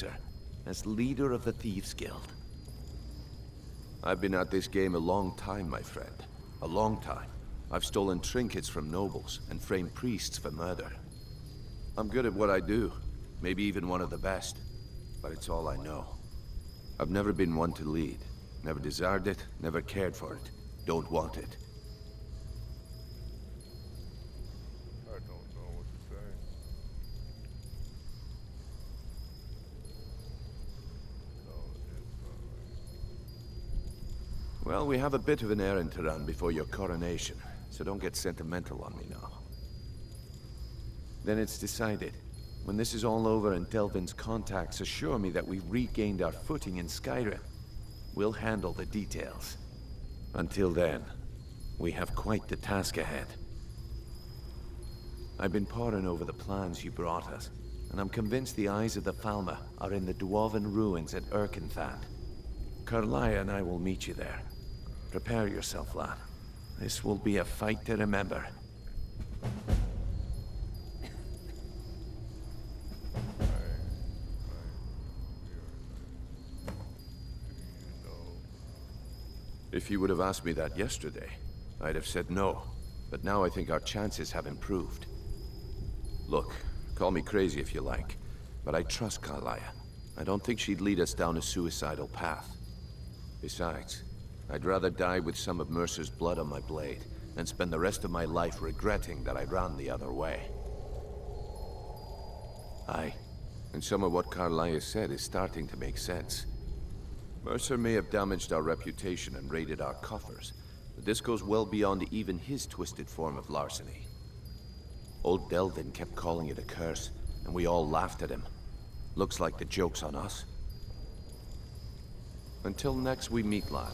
Mercer, as leader of the Thieves Guild. I've been at this game a long time, my friend. A long time. I've stolen trinkets from nobles and framed priests for murder. I'm good at what I do, maybe even one of the best, but it's all I know. I've never been one to lead. Never desired it, never cared for it. Don't want it. I don't know what to say. No, it's Well, we have a bit of an errand to run before your coronation, so don't get sentimental on me now. Then it's decided. When this is all over and Delvin's contacts assure me that we've regained our footing in Skyrim, we'll handle the details. Until then, we have quite the task ahead. I've been poring over the plans you brought us, and I'm convinced the eyes of the Falmer are in the Dwarven ruins at Erkenthand. Karliah and I will meet you there. Prepare yourself, lad. This will be a fight to remember. If you would have asked me that yesterday, I'd have said no. But now I think our chances have improved. Look, call me crazy if you like, but I trust Karliah. I don't think she'd lead us down a suicidal path. Besides, I'd rather die with some of Mercer's blood on my blade than spend the rest of my life regretting that I ran the other way. Aye, and some of what Karliah said is starting to make sense. Mercer may have damaged our reputation and raided our coffers, but this goes well beyond even his twisted form of larceny. Old Delvin kept calling it a curse, and we all laughed at him. Looks like the joke's on us. Until next we meet, lad.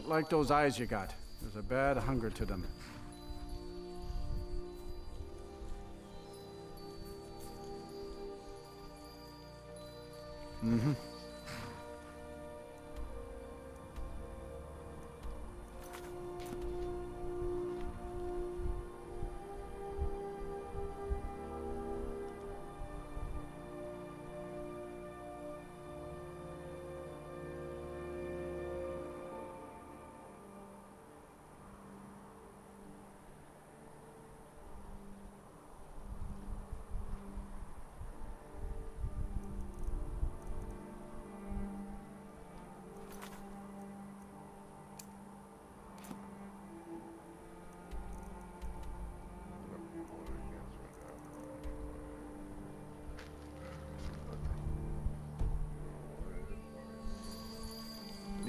Don't like those eyes you got. There's a bad hunger to them. Mm-hmm.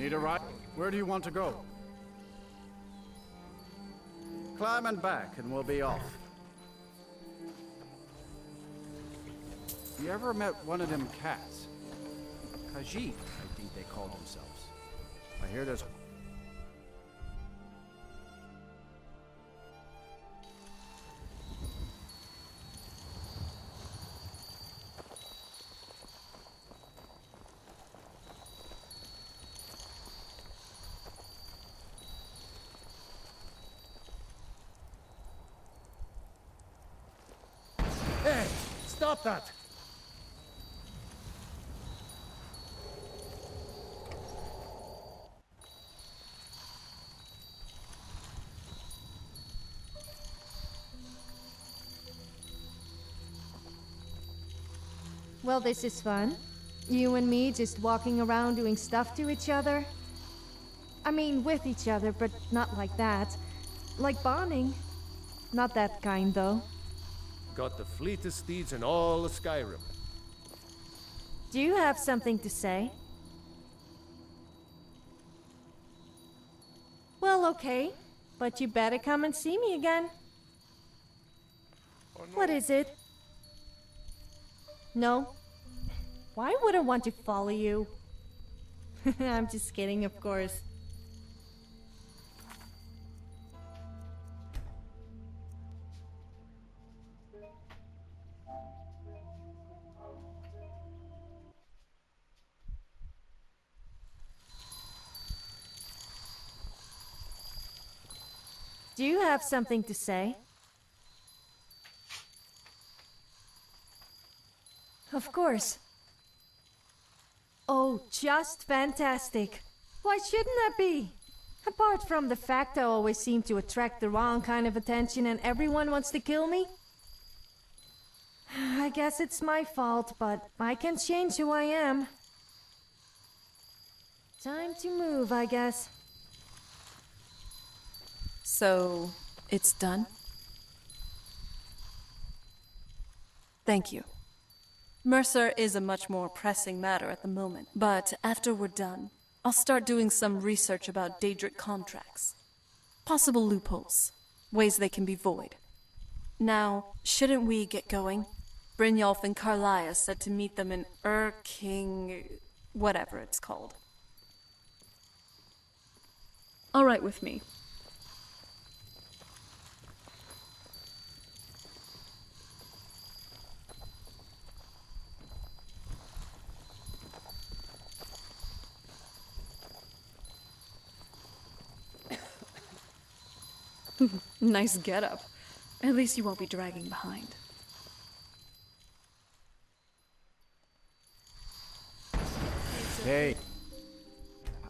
Need a ride? Where do you want to go? Climb and back, and we'll be off. You ever met one of them cats? Khajiit, I think they call themselves. I hear there's... Hey! Stop that! Well, this is fun. You and me just walking around doing stuff to each other. I mean, with each other, but not like that. Like bonding. Not that kind, though. Got the fleetest steeds in all of Skyrim. Do you have something to say? Well, okay. But you better come and see me again. Oh, no. What is it? No? Why would I want to follow you? I'm just kidding, of course. Do you have something to say? Of course. Oh, just fantastic. Why shouldn't that be? Apart from the fact I always seem to attract the wrong kind of attention and everyone wants to kill me. I guess it's my fault, but I can change who I am. Time to move, I guess. So, it's done? Thank you. Mercer is a much more pressing matter at the moment, but after we're done, I'll start doing some research about Daedric contracts. Possible loopholes, ways they can be void. Now, shouldn't we get going? Brynjolf and Karliah said to meet them in King... whatever it's called. All right with me. Nice getup. At least you won't be dragging behind. Hey,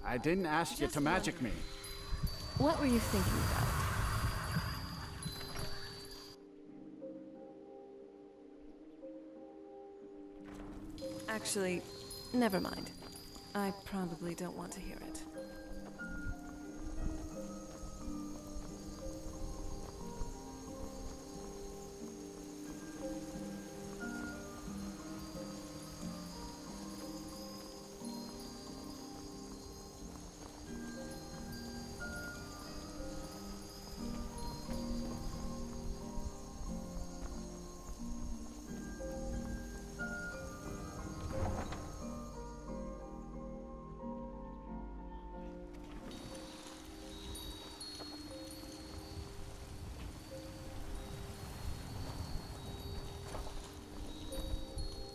I didn't ask you to magic me. What were you thinking about? Actually, never mind. I probably don't want to hear it.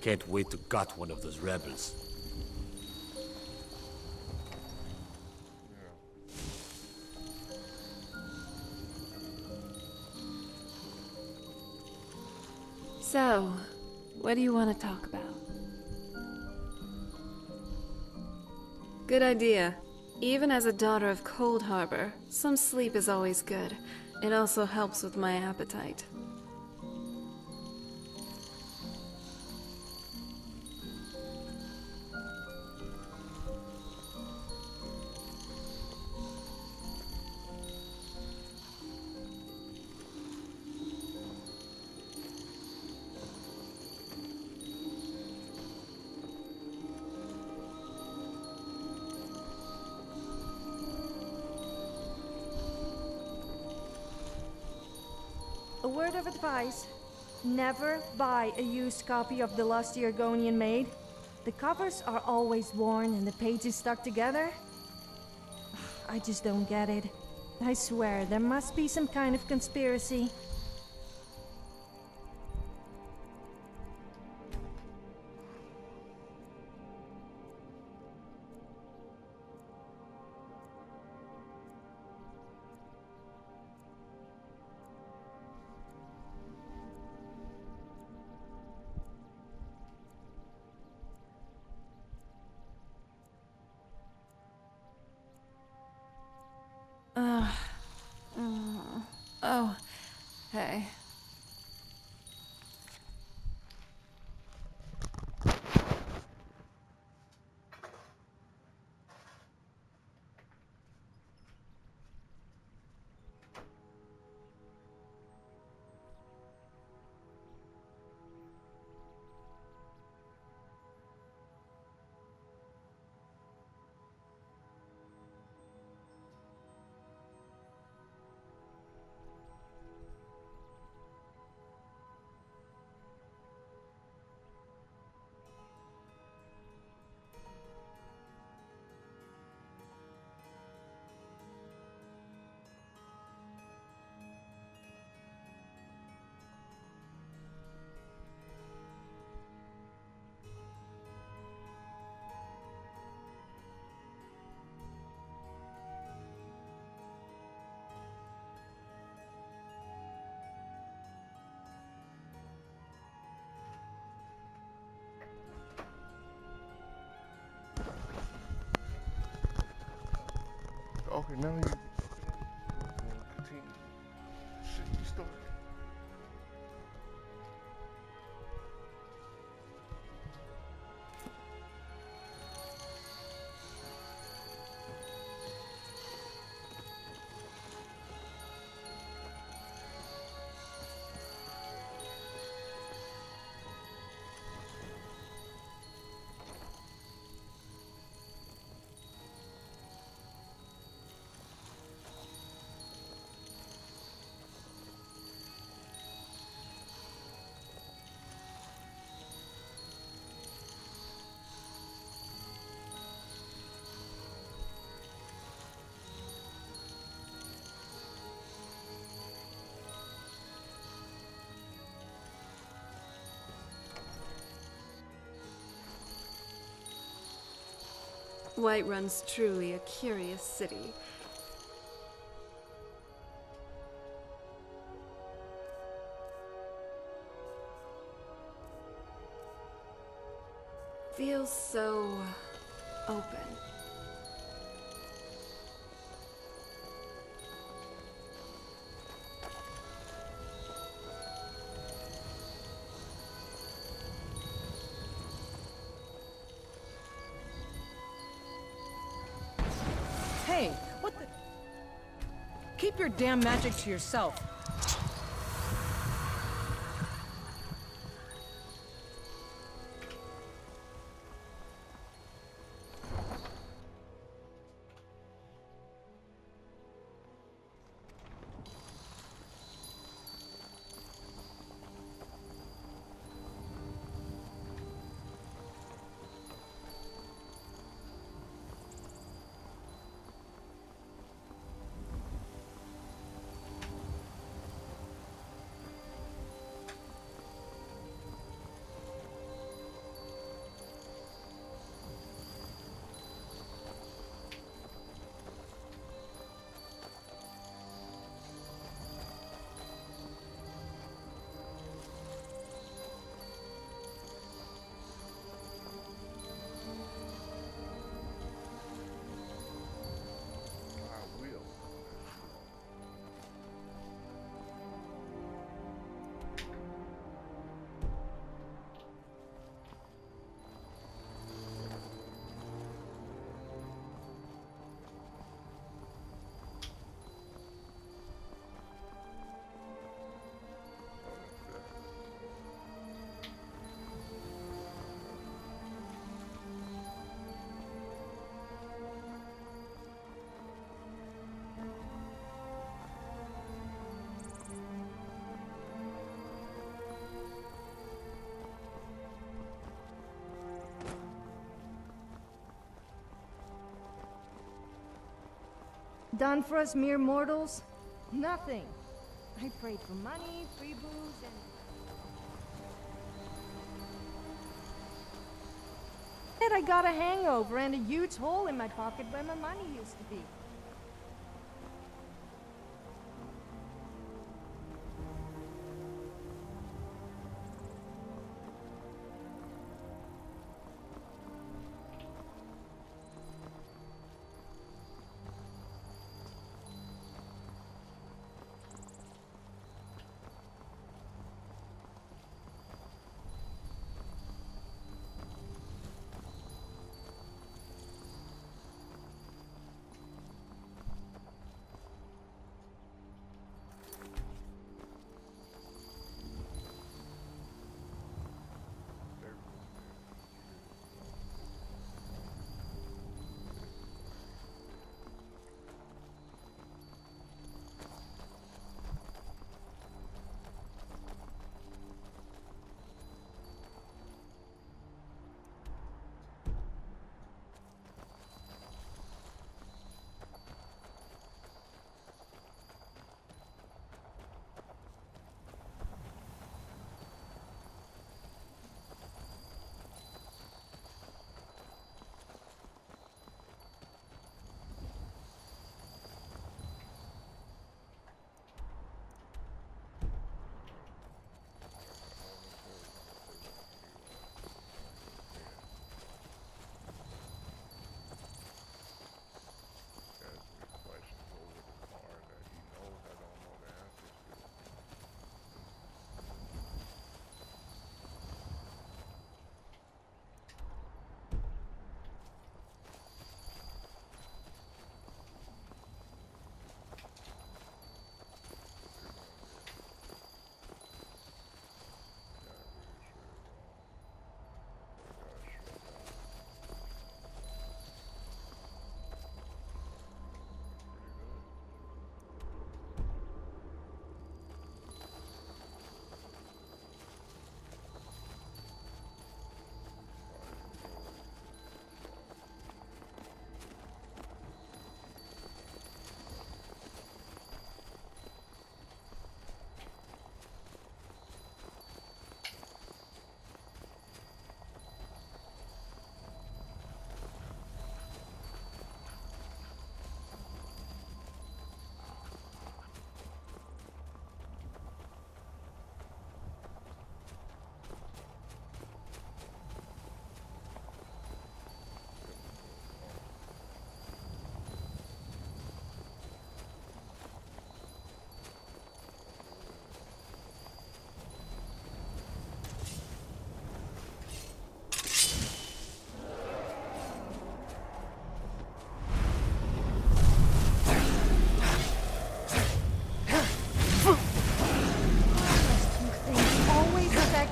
Can't wait to gut one of those rebels. So, what do you want to talk about? Good idea. Even as a daughter of Cold Harbor, some sleep is always good. It also helps with my appetite. of advice. Never buy a used copy of The Lusty Argonian Maid. The covers are always worn and the pages stuck together. I just don't get it. I swear, there must be some kind of conspiracy. Oh, hey. Okay, now you continue. Shit, you started. Whiterun's truly a curious city. Feels so open. Hey, what the? Keep your damn magic to yourself. done for us mere mortals? Nothing. I prayed for money, free booze, and... Yet I got a hangover and a huge hole in my pocket where my money used to be.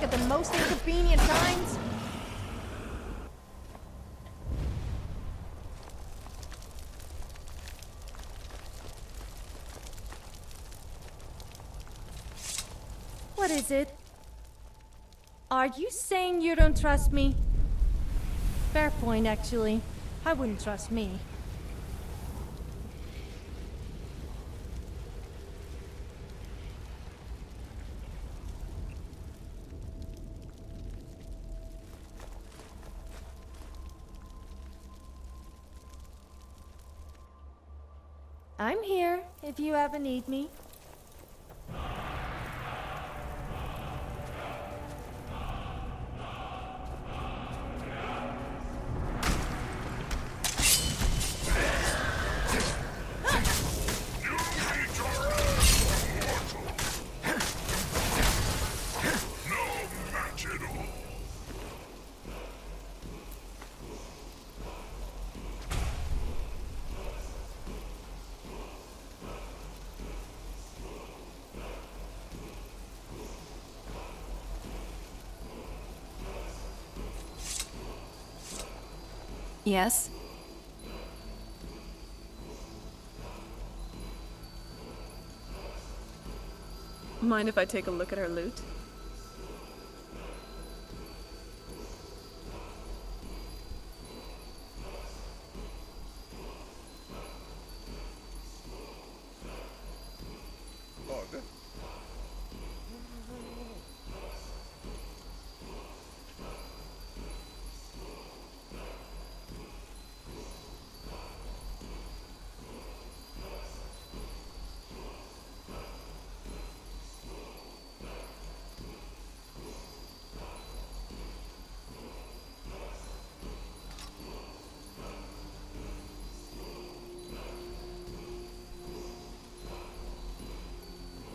At the most inconvenient times? What is it? Are you saying you don't trust me? Fair point, actually. I wouldn't trust me. I'm here, if you ever need me. Yes? Mind if I take a look at her loot?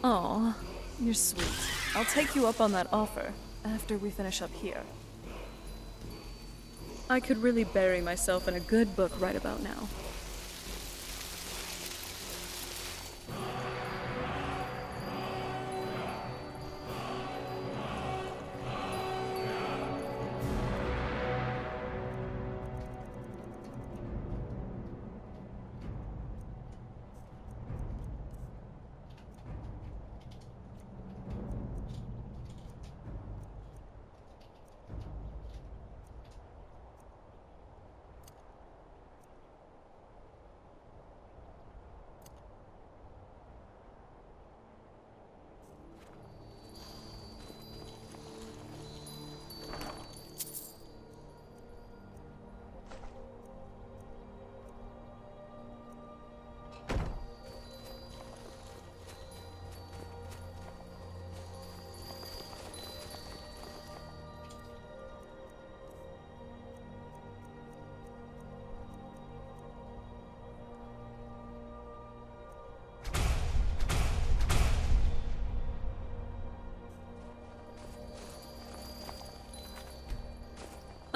Aw, you're sweet. I'll take you up on that offer after we finish up here. I could really bury myself in a good book right about now.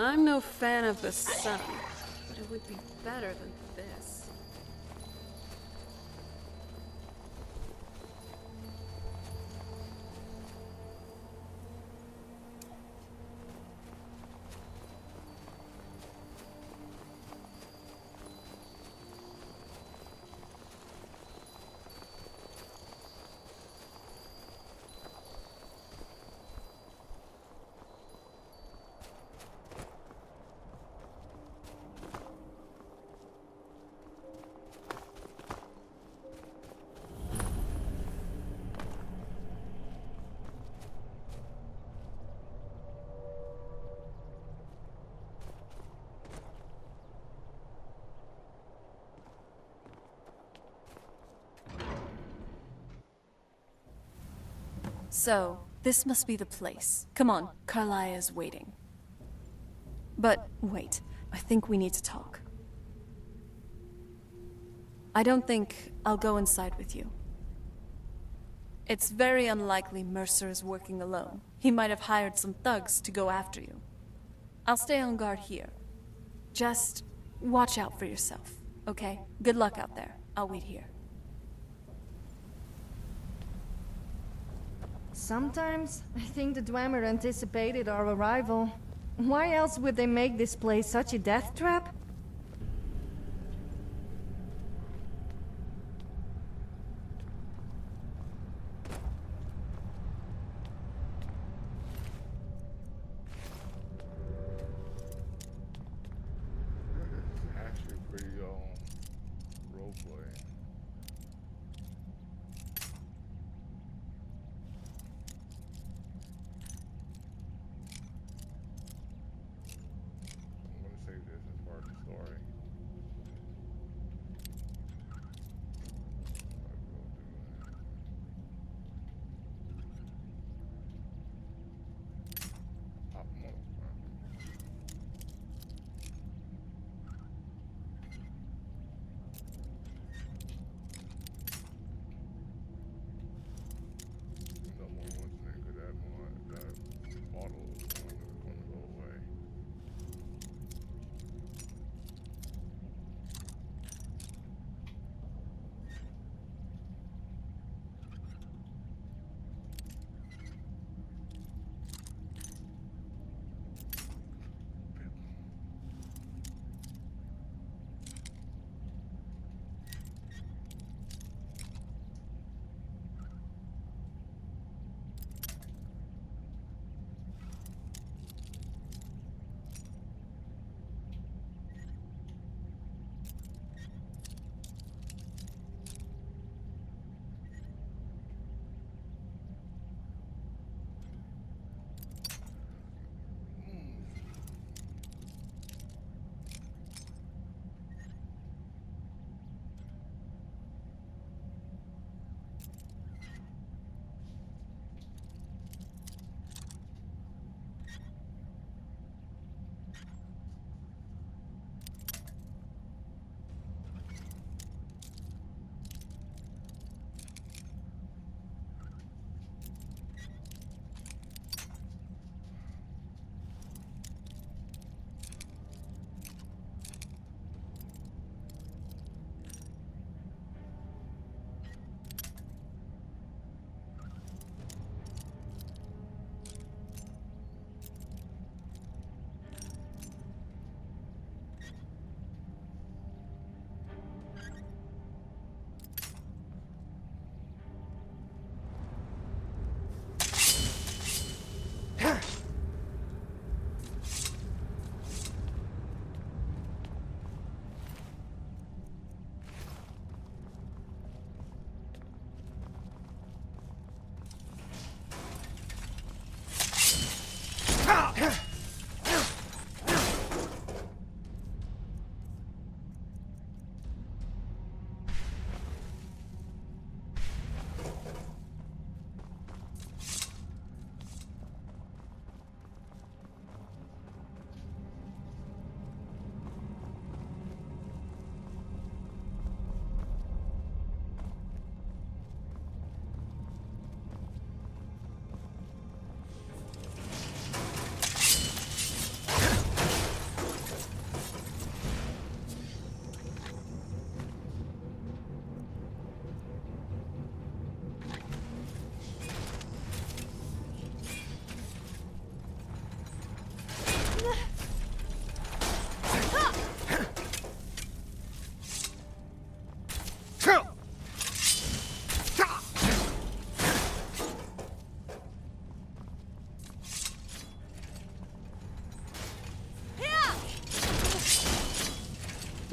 I'm no fan of the sun, but it would be better than this. So, this must be the place. Come on, Carlia is waiting. But wait, I think we need to talk. I don't think I'll go inside with you. It's very unlikely Mercer is working alone. He might have hired some thugs to go after you. I'll stay on guard here. Just watch out for yourself, okay? Good luck out there. I'll wait here. Sometimes, I think the Dwemer anticipated our arrival. Why else would they make this place such a death trap? It's actually pretty roleplay. I'm gonna save this as part of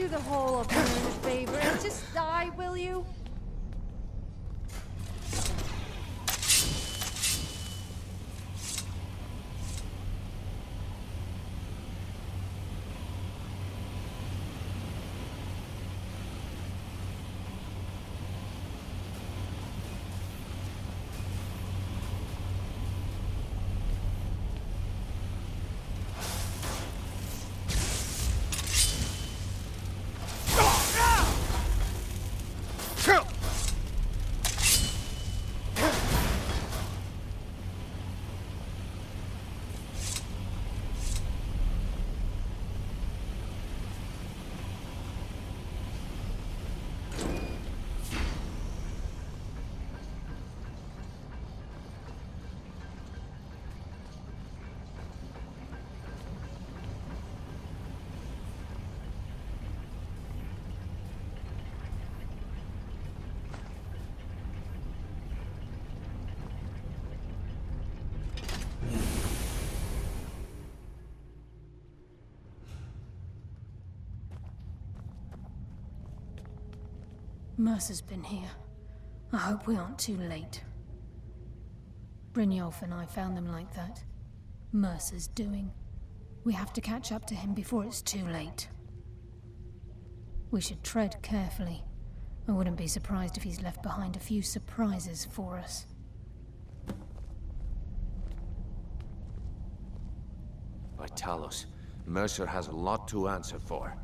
do the whole of me a favor and just die, will you? Mercer's been here. I hope we aren't too late. Brynjolf and I found them like that. Mercer's doing. We have to catch up to him before it's too late. We should tread carefully. I wouldn't be surprised if he's left behind a few surprises for us. By Talos, Mercer has a lot to answer for.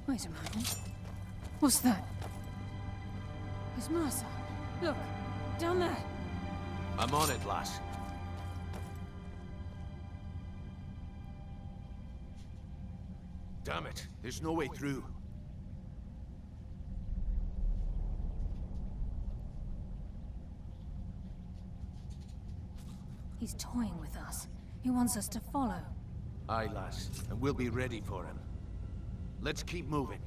Wait a moment. What's that? It's Mercer. Look, down there. I'm on it, lass. Damn it, there's no way through. He's toying with us. He wants us to follow. Aye, lass, and we'll be ready for him. Let's keep moving.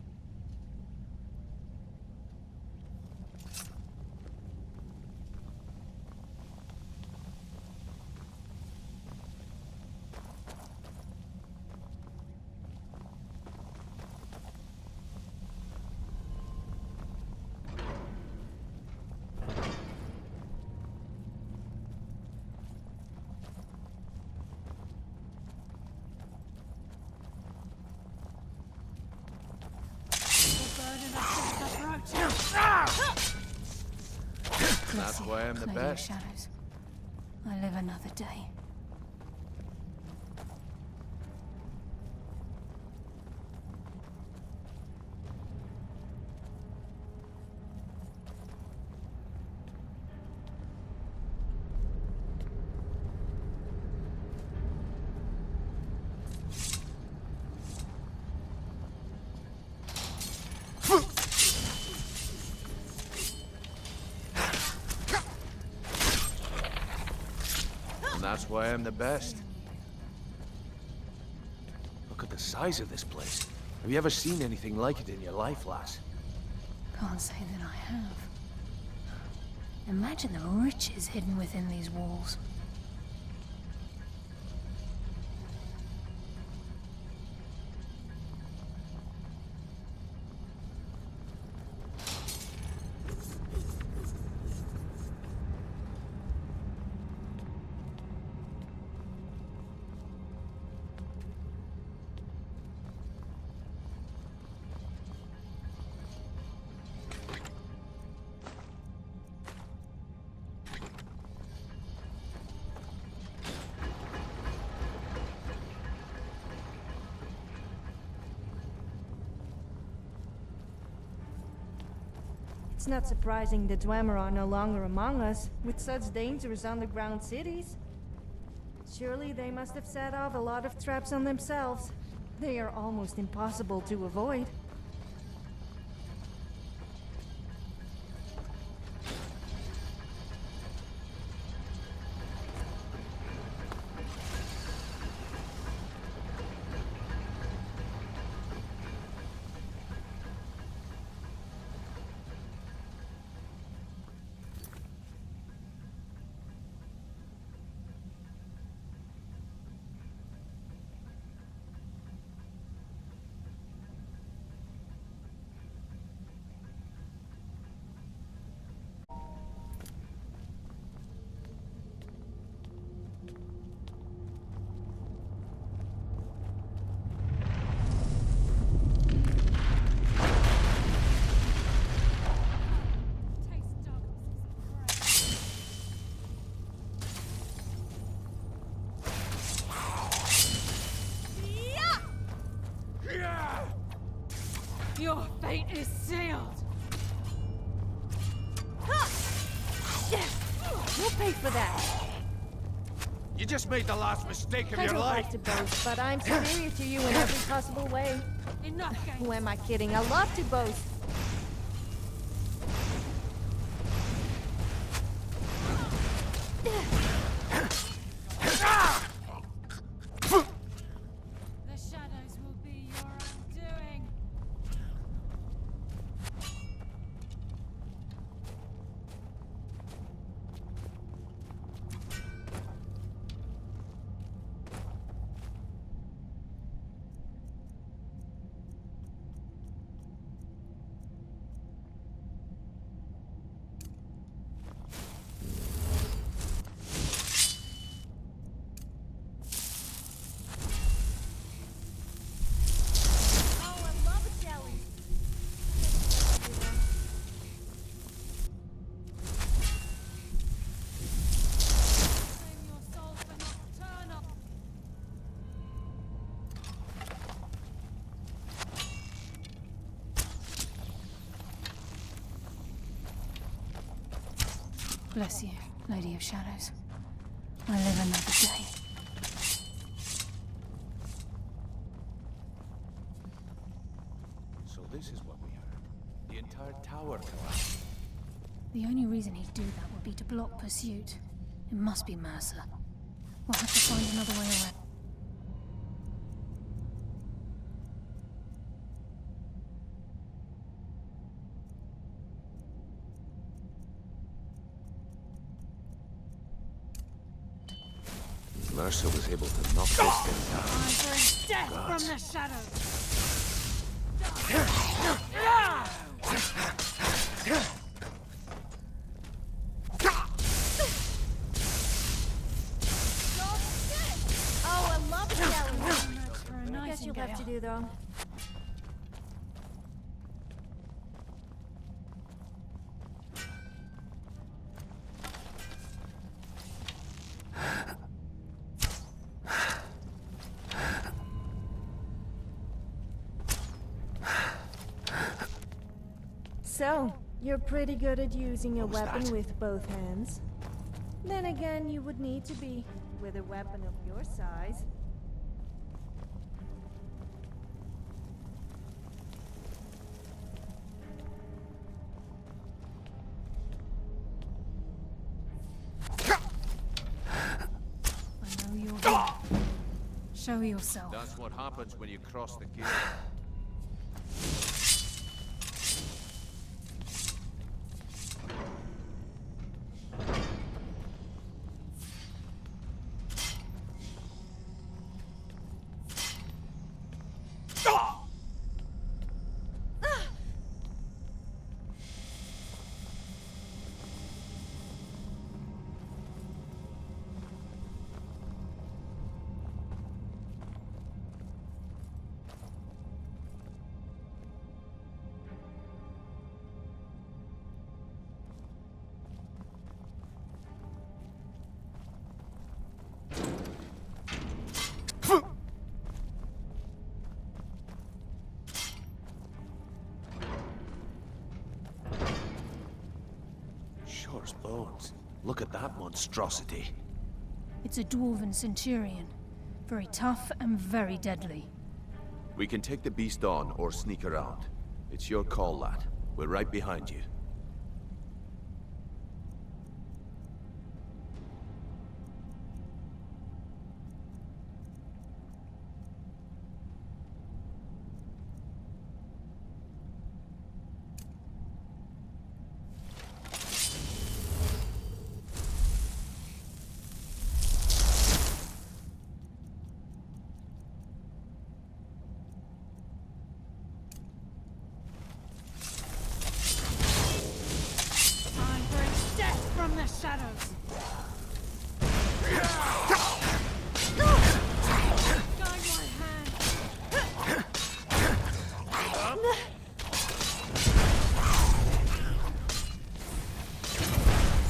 That's why I'm the best. Shadows. I live another day. That's why I'm the best. Look at the size of this place. Have you ever seen anything like it in your life, lass? Can't say that I have. Imagine the riches hidden within these walls. It's not surprising the Dwemer are no longer among us, with such dangerous underground cities. Surely they must have set off a lot of traps on themselves. They are almost impossible to avoid. pay for that. You just made the last mistake of I your don't life. like to boast, but I'm superior to you in every possible way. Who am I kidding? I love to boast. The shadows will be your undoing. Bless you, Lady of Shadows. I live another day. So this is what we heard. The entire tower collapsed. The only reason he'd do that would be to block pursuit. It must be Mercer. We'll have to find another way around. Mercer was able to knock this thing down. Death Gods. from the shadows! Oh, I love jelly. For a I guess you'll have to do though. So, you're pretty good at using a What was weapon that? with both hands. Then again, you would need to be with a weapon of your size. I know you're here. Show yourself. That's what happens when you cross the gear. Shore's bones. Look at that monstrosity. It's a dwarven centurion. Very tough and very deadly. We can take the beast on or sneak around. It's your call, lad. We're right behind you. Time for death from the shadows! Guide my hand!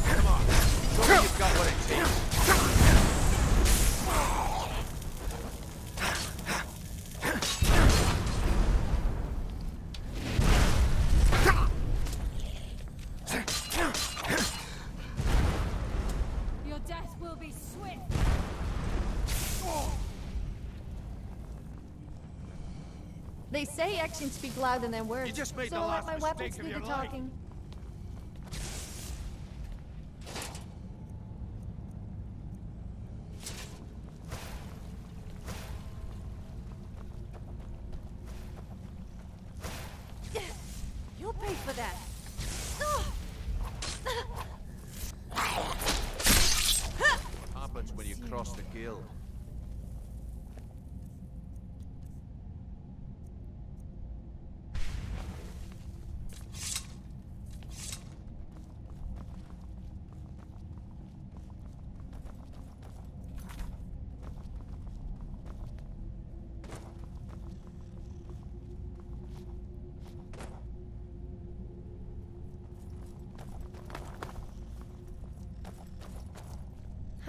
Come on. Show me you've got what it takes. They say actions speak louder than words. You just made so the I'll last let my weapons mistake do of the your life. talking. You'll pay for that. What happens when you cross the guild?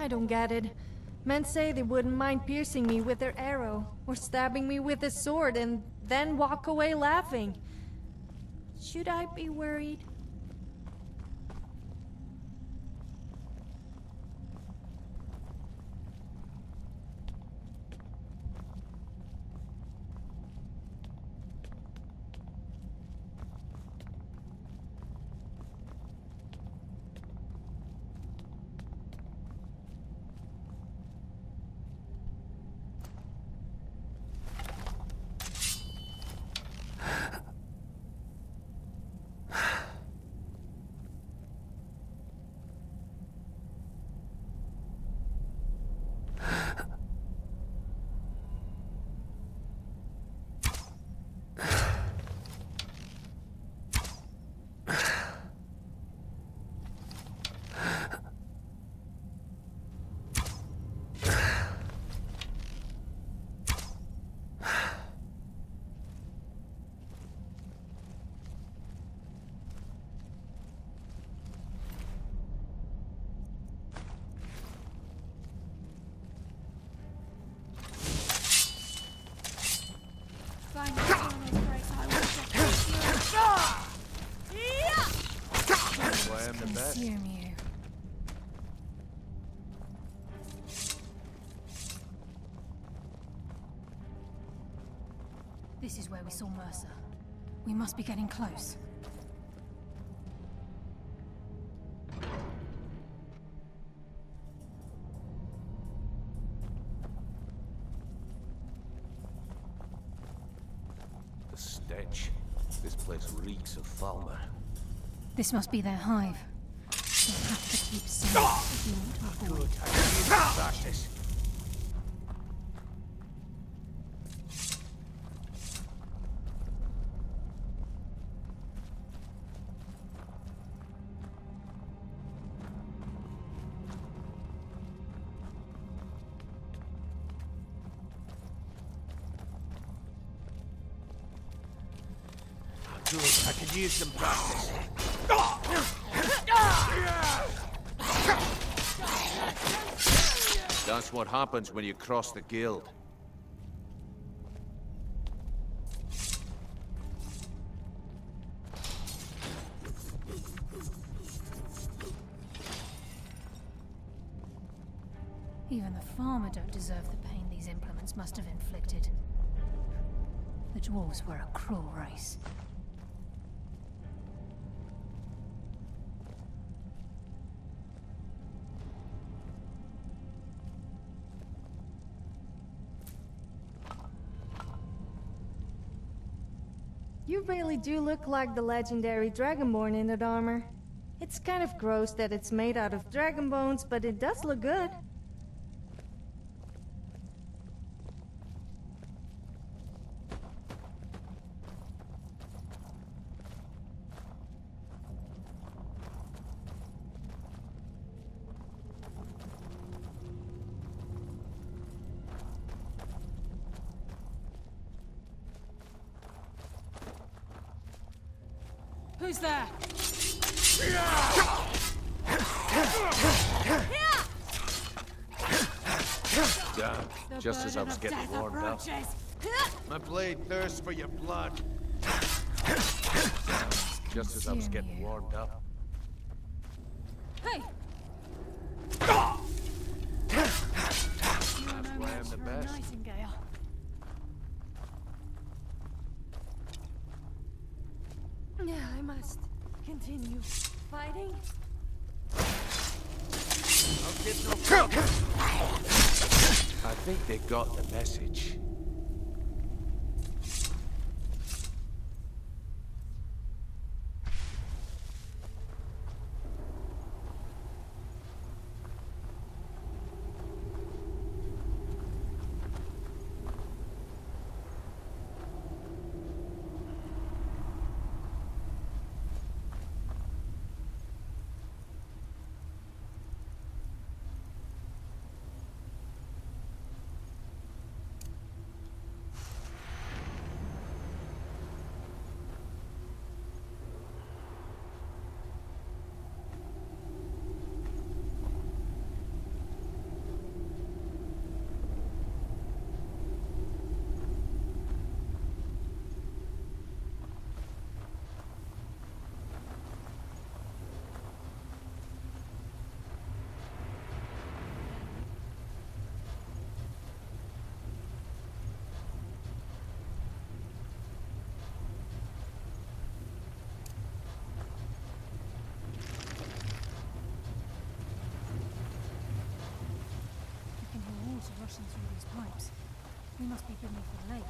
I don't get it. Men say they wouldn't mind piercing me with their arrow, or stabbing me with a sword, and then walk away laughing. Should I be worried? Why I'm the best. Consume you. This is where we saw Mercer. We must be getting close. The stench. This place reeks of Falmer. This must be their hive. We'll have to keep safe if we want to avoid. Good. I can use some practice. Good. I can use some practice. That's what happens when you cross the guild. Even the farmer don't deserve the pain these implements must have inflicted. The dwarves were a cruel race. You really do look like the legendary Dragonborn in that armor. It's kind of gross that it's made out of dragon bones, but it does look good. Who's there? Damn, just as I was getting warmed up. My blade thirsts for your blood. Just as I was getting warmed up. Hey! That's why I'm the best. Nightingale. I must continue fighting. I think they got the message. Rushing through these pipes. We must be beneath the lake.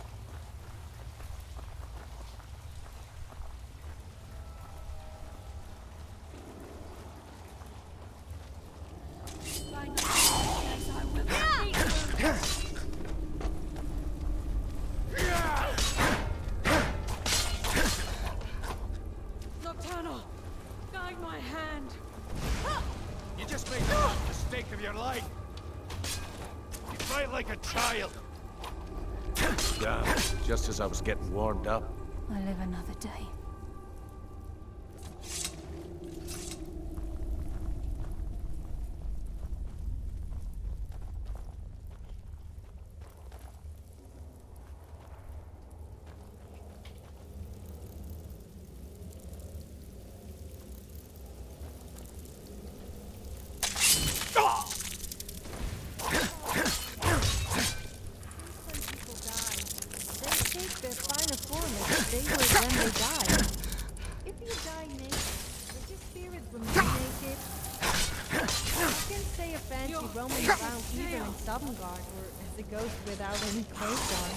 Nocturnal! Guide my hand! You just made the mistake of your life. You fight like a child. Damn, just as I was getting warmed up. I live another day. Their final form as they were when they died. If you die naked, does your spirit remain naked? I can say a fancy roaming around either in Sovngarde or as a ghost without any clothes on.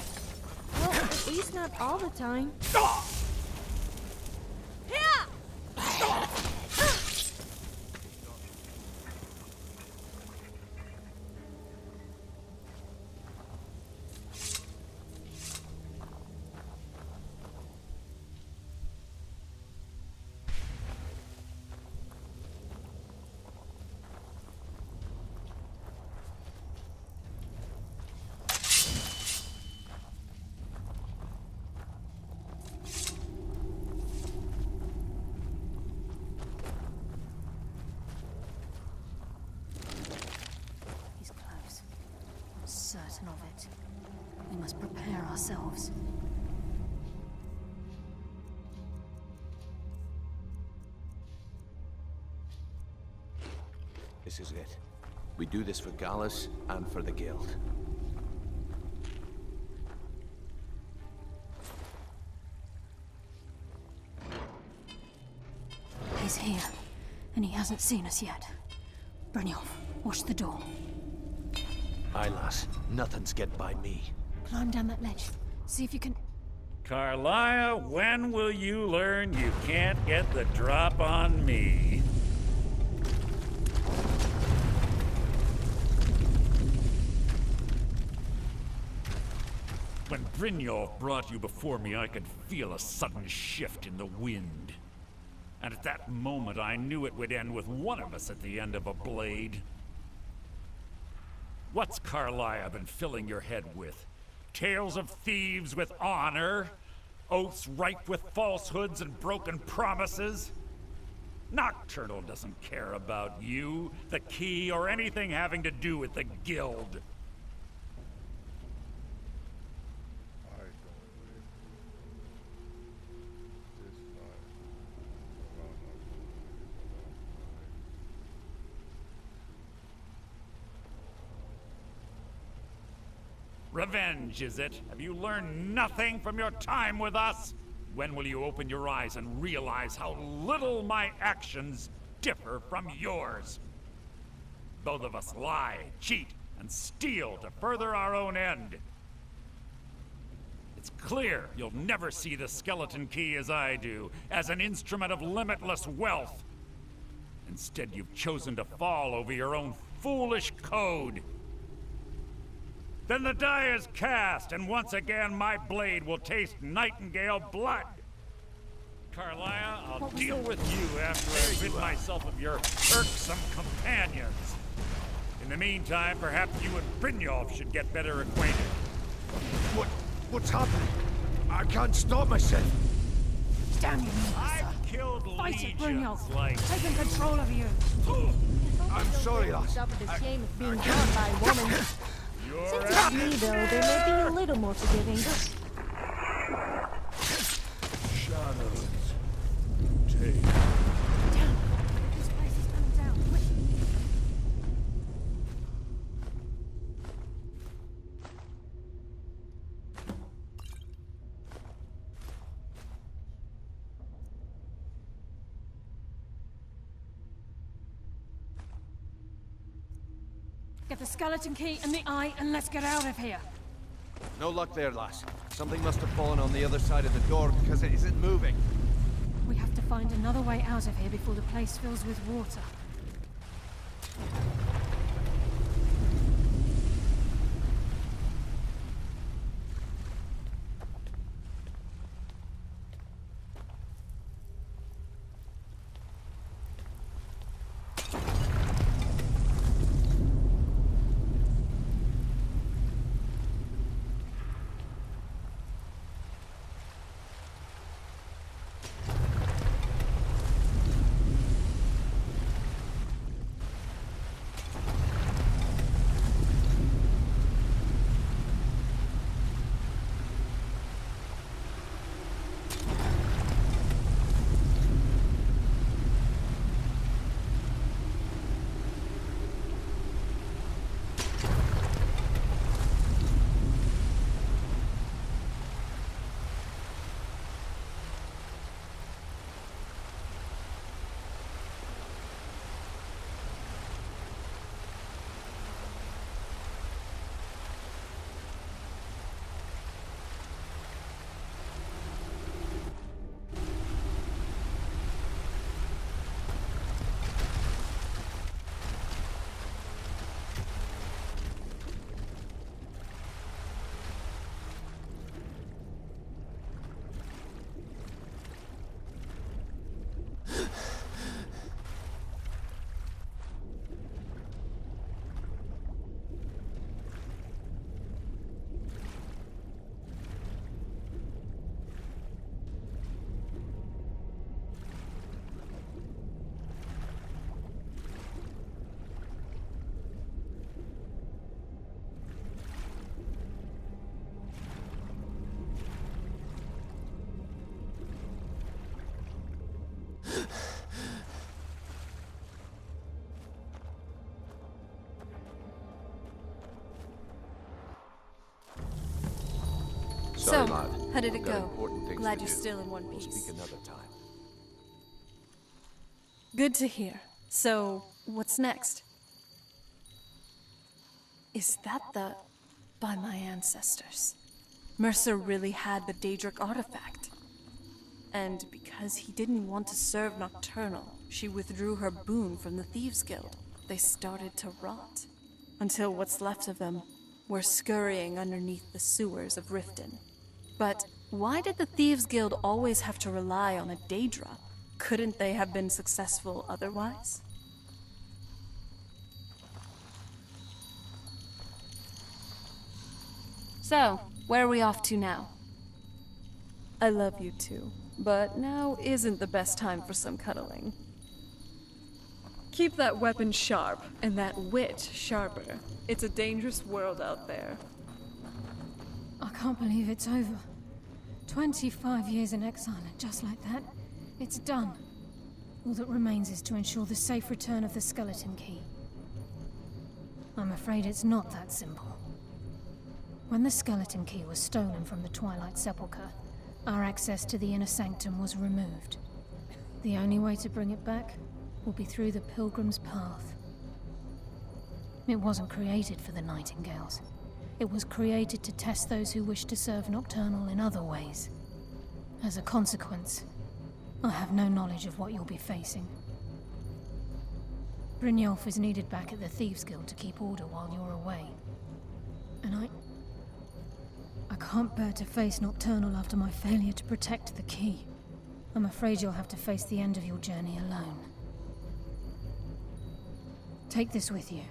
Well, at least not all the time. Certain of it. We must prepare ourselves. This is it. We do this for Gallus and for the Guild. He's here, and he hasn't seen us yet. Brynjolf, watch the door. Aye, lass. Nothing's get by me. Climb down that ledge. See if you can... Karliah, when will you learn you can't get the drop on me? When Brynjolf brought you before me, I could feel a sudden shift in the wind. And at that moment, I knew it would end with one of us at the end of a blade. What's Karliah been filling your head with? Tales of thieves with honor? Oaths ripe with falsehoods and broken promises? Nocturnal doesn't care about you, the key, or anything having to do with the Guild. Revenge, is it? Have you learned nothing from your time with us? When will you open your eyes and realize how little my actions differ from yours? Both of us lie, cheat, and steal to further our own end. It's clear you'll never see the Skeleton Key as I do, as an instrument of limitless wealth. Instead, you've chosen to fall over your own foolish code. Then the die is cast, and once again my blade will taste Nightingale blood. Carlia, I'll deal with you after I've rid myself of your irksome companions. In the meantime, perhaps you and Brynjolf should get better acquainted. What's happening? I can't stop myself. Damn you, I've killed Fight it, legions Brynjolf. like... Taking control of you. I'm sorry, lass. Suffer the shame of being done by a woman. Since it's me, though, there may be a little more forgiving. Shadows. Take. Damn, this place is coming down. Quick. Get the skeleton key and the eye, and let's get out of here. No luck there, lass. Something must have fallen on the other side of the door because it isn't moving. We have to find another way out of here before the place fills with water. Sorry, So, lad. how did it I've got go? important things Glad to you're do. still in one We'll piece. speak another time. Good to hear. So, what's next? Is that the... by my ancestors? Mercer really had the Daedric artifact. And because he didn't want to serve Nocturnal, she withdrew her boon from the Thieves Guild. They started to rot. Until what's left of them were scurrying underneath the sewers of Riften. But why did the Thieves Guild always have to rely on a Daedra? Couldn't they have been successful otherwise? So, where are we off to now? I love you too, but now isn't the best time for some cuddling. Keep that weapon sharp, and that wit sharper. It's a dangerous world out there. I can't believe it's over. 25 years in exile, and just like that, it's done. All that remains is to ensure the safe return of the skeleton key. I'm afraid it's not that simple. When the skeleton key was stolen from the Twilight Sepulchre, our access to the inner sanctum was removed. The only way to bring it back will be through the Pilgrim's Path. It wasn't created for the Nightingales. It was created to test those who wish to serve Nocturnal in other ways. As a consequence, I have no knowledge of what you'll be facing. Brynjolf is needed back at the Thieves' Guild to keep order while you're away. And I can't bear to face Nocturnal after my failure to protect the key. I'm afraid you'll have to face the end of your journey alone. Take this with you.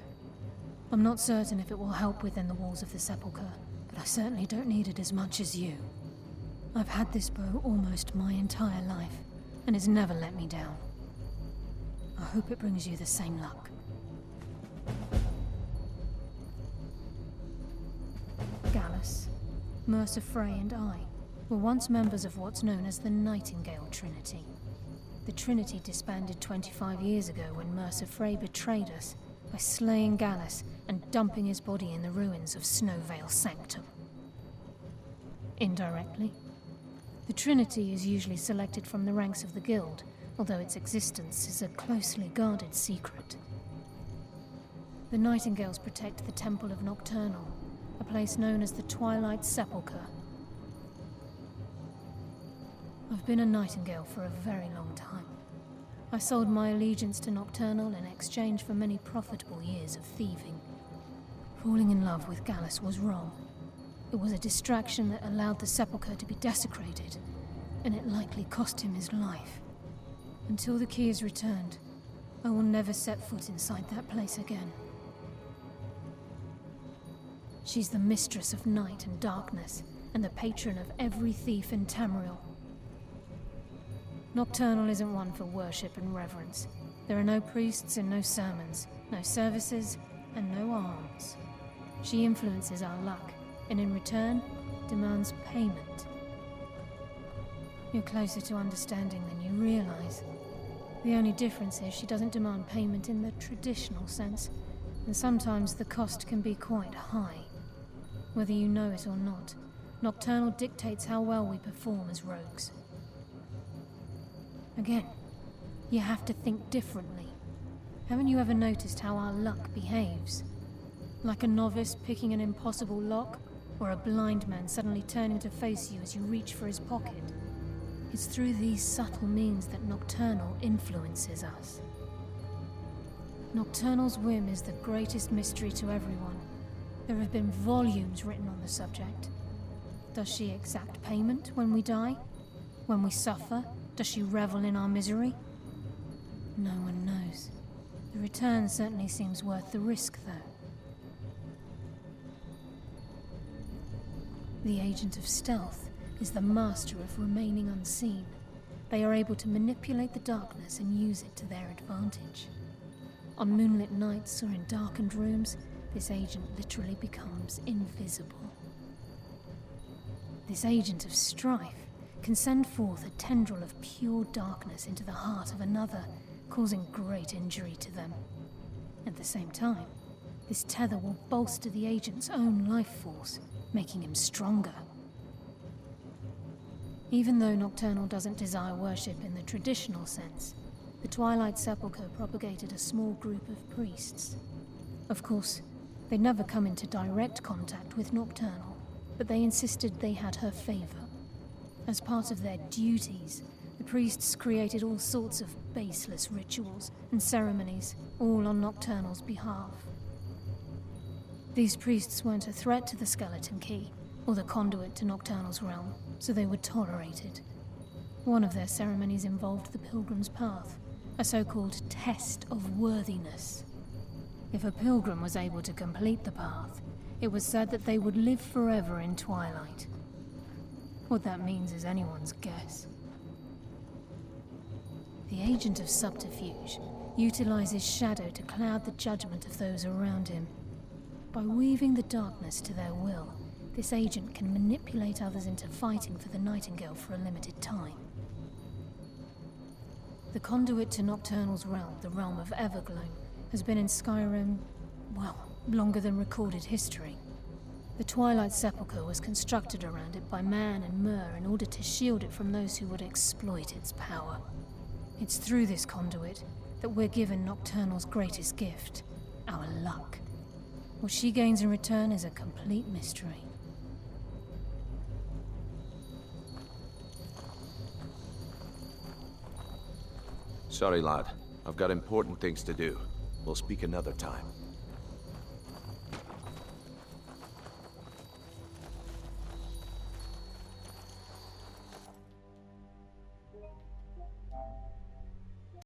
I'm not certain if it will help within the walls of the Sepulchre, but I certainly don't need it as much as you. I've had this bow almost my entire life, and it's never let me down. I hope it brings you the same luck. Gallus, Mercer Frey and I were once members of what's known as the Nightingale Trinity. The Trinity disbanded 25 years ago when Mercer Frey betrayed us by slaying Gallus and dumping his body in the ruins of Snowvale Sanctum. Indirectly, the Trinity is usually selected from the ranks of the Guild, although its existence is a closely guarded secret. The Nightingales protect the Temple of Nocturnal, a place known as the Twilight Sepulchre. I've been a Nightingale for a very long time. I sold my allegiance to Nocturnal in exchange for many profitable years of thieving. Falling in love with Gallus was wrong. It was a distraction that allowed the Sepulchre to be desecrated, and it likely cost him his life. Until the key is returned, I will never set foot inside that place again. She's the mistress of night and darkness, and the patron of every thief in Tamriel. Nocturnal isn't one for worship and reverence. There are no priests and no sermons, no services, and no alms. She influences our luck, and in return, demands payment. You're closer to understanding than you realize. The only difference is she doesn't demand payment in the traditional sense, and sometimes the cost can be quite high. Whether you know it or not, Nocturnal dictates how well we perform as rogues. Again, you have to think differently. Haven't you ever noticed how our luck behaves? Like a novice picking an impossible lock, or a blind man suddenly turning to face you as you reach for his pocket. It's through these subtle means that Nocturnal influences us. Nocturnal's whim is the greatest mystery to everyone. There have been volumes written on the subject. Does she exact payment when we die? When we suffer, does she revel in our misery? No one knows. The return certainly seems worth the risk, though. The Agent of Stealth is the master of remaining unseen. They are able to manipulate the darkness and use it to their advantage. On moonlit nights or in darkened rooms, this agent literally becomes invisible. This Agent of Strife can send forth a tendril of pure darkness into the heart of another, causing great injury to them. At the same time, this tether will bolster the agent's own life force, making him stronger. Even though Nocturnal doesn't desire worship in the traditional sense, the Twilight Sepulchre propagated a small group of priests. Of course, they never come into direct contact with Nocturnal, but they insisted they had her favor. As part of their duties, the priests created all sorts of baseless rituals and ceremonies, all on Nocturnal's behalf. These priests weren't a threat to the Skeleton Key, or the conduit to Nocturnal's realm, so they were tolerated. One of their ceremonies involved the Pilgrim's Path, a so-called test of worthiness. If a pilgrim was able to complete the path, it was said that they would live forever in Twilight. What that means is anyone's guess. The Agent of Subterfuge utilizes shadow to cloud the judgment of those around him. By weaving the darkness to their will, this agent can manipulate others into fighting for the Nightingale for a limited time. The conduit to Nocturnal's realm, the realm of Evergloam, has been in Skyrim, well, longer than recorded history. The Twilight Sepulchre was constructed around it by Man and Myr in order to shield it from those who would exploit its power. It's through this conduit that we're given Nocturnal's greatest gift, our luck. What she gains in return is a complete mystery. Sorry, lad. I've got important things to do. We'll speak another time.